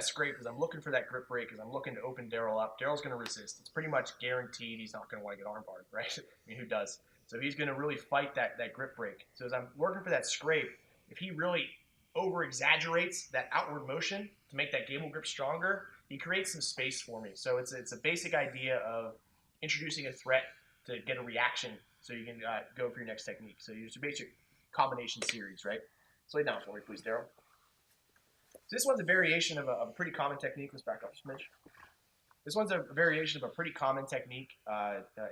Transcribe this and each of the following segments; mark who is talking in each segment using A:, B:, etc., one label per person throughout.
A: that scrape because I'm looking for that grip break because I'm looking to open Daryl up. Daryl's going to resist. It's pretty much guaranteed he's not going to want to get armbarred, right? I mean, who does? So he's going to really fight that grip break. So as I'm working for that scrape, if he really over-exaggerates that outward motion to make that gable grip stronger, he creates some space for me. So it's a basic idea of introducing a threat to get a reaction so you can go for your next technique. So it's a basic combination series, right? So lay down for me, please, Daryl. So this one's a variation of a pretty common technique. Let's back up a smidge. This one's a variation of a pretty common technique.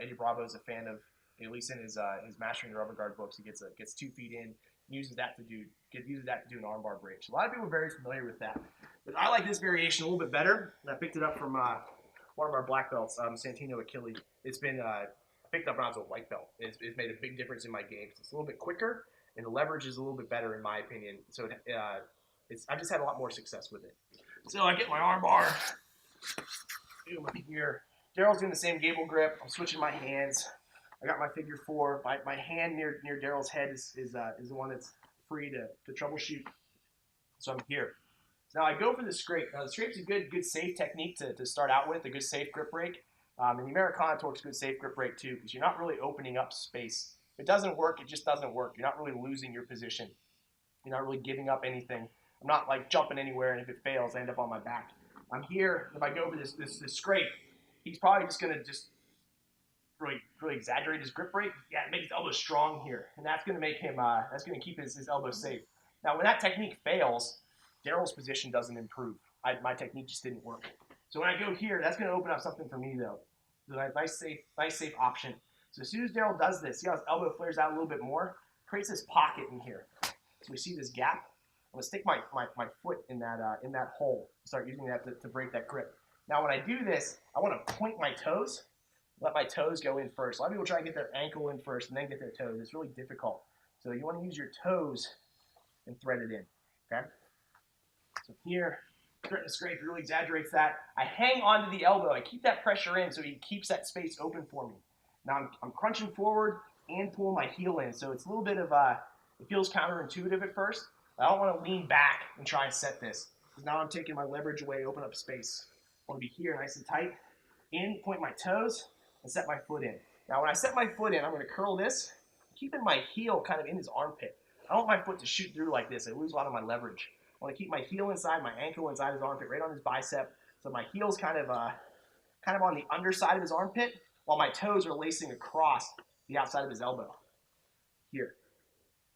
A: Eddie Bravo is a fan of, at least in his Mastering the Rubber Guard books. He gets 2 feet in, uses that to do an armbar break. So a lot of people are very familiar with that. But I like this variation a little bit better. And I picked it up from one of our black belts, Santino Achille. It's been picked up when I was a white belt. It's made a big difference in my game. It's a little bit quicker, and the leverage is a little bit better in my opinion. So I've just had a lot more success with it. So I get my arm bar. Boom, up here. Daryl's doing the same gable grip. I'm switching my hands. I got my figure 4. My hand near Daryl's head is the one that's free to troubleshoot. So I'm here. So now I go for the scrape. Now the scrape's a good safe technique to start out with, a good safe grip break. And the Americana torque's a good safe grip break too, because you're not really opening up space. If it doesn't work, it just doesn't work. You're not really losing your position. You're not really giving up anything. I'm not like jumping anywhere, and if it fails, I end up on my back. I'm here. If I go over this scrape, he's probably just going to just really exaggerate his grip break. Yeah, make his elbow strong here, and that's going to make him. That's going to keep his elbow safe. Now, when that technique fails, Daryl's position doesn't improve. My technique just didn't work. So when I go here, that's going to open up something for me though. So nice safe option. So as soon as Daryl does this, see how his elbow flares out a little bit more, creates this pocket in here. So we see this gap. I'm going to stick my foot in that hole. Start using that to break that grip. Now when I do this, I want to point my toes. Let my toes go in first. A lot of people try to get their ankle in first and then get their toes. It's really difficult. So you want to use your toes and thread it in. Okay? So here, starting to scrape, really exaggerates that. I hang onto the elbow. I keep that pressure in so he keeps that space open for me. Now I'm crunching forward and pulling my heel in. So it's a little bit of it feels counterintuitive at first. I don't want to lean back and try and set this, because now I'm taking my leverage away, open up space. I want to be here nice and tight, in, point my toes, and set my foot in. Now when I set my foot in, I'm going to curl this, keeping my heel kind of in his armpit. I don't want my foot to shoot through like this. I lose a lot of my leverage. I want to keep my heel inside, my ankle inside his armpit, right on his bicep, so my heel's kind of on the underside of his armpit, while my toes are lacing across the outside of his elbow. Here.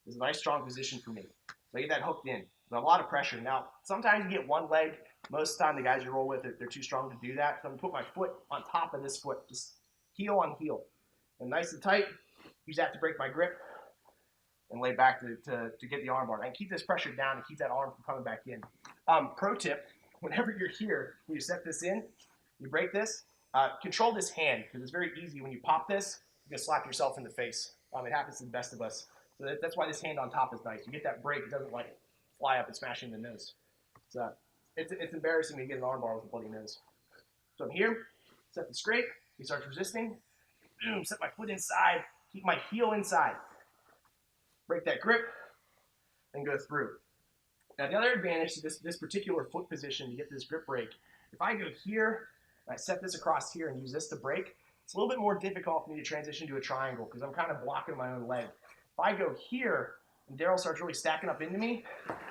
A: This is a nice strong position for me. So I get that hooked in. There's a lot of pressure. Now, sometimes you get one leg. Most of the time, the guys you roll with, they're too strong to do that. So I'm going to put my foot on top of this foot, just heel on heel. And nice and tight. Use that to break my grip and lay back to get the arm bar. And keep this pressure down and keep that arm from coming back in. Pro tip, whenever you're here, when you set this in, you break this, control this hand, because it's very easy. When you pop this, you can slap yourself in the face. It happens to the best of us. So that's why this hand on top is nice. You get that break, it doesn't like fly up and smash you in the nose. So it's embarrassing to get an arm bar with a bloody nose. So I'm here, set the scrape, he starts resisting, boom, set my foot inside, keep my heel inside. Break that grip, and go through. Now the other advantage to this particular foot position to get this grip break, if I go here, and I set this across here and use this to break, it's a little bit more difficult for me to transition to a triangle because I'm kind of blocking my own leg. If I go here and Daryl starts really stacking up into me,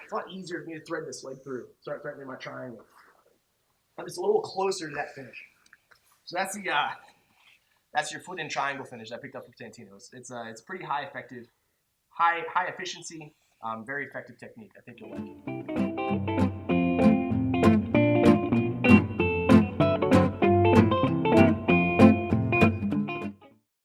A: it's a lot easier for me to thread this leg through, start threading my triangle. I'm just a little closer to that finish. So that's your foot in triangle finish I picked up from Santino. It's pretty high effective, high efficiency, very effective technique. I think you'll like it.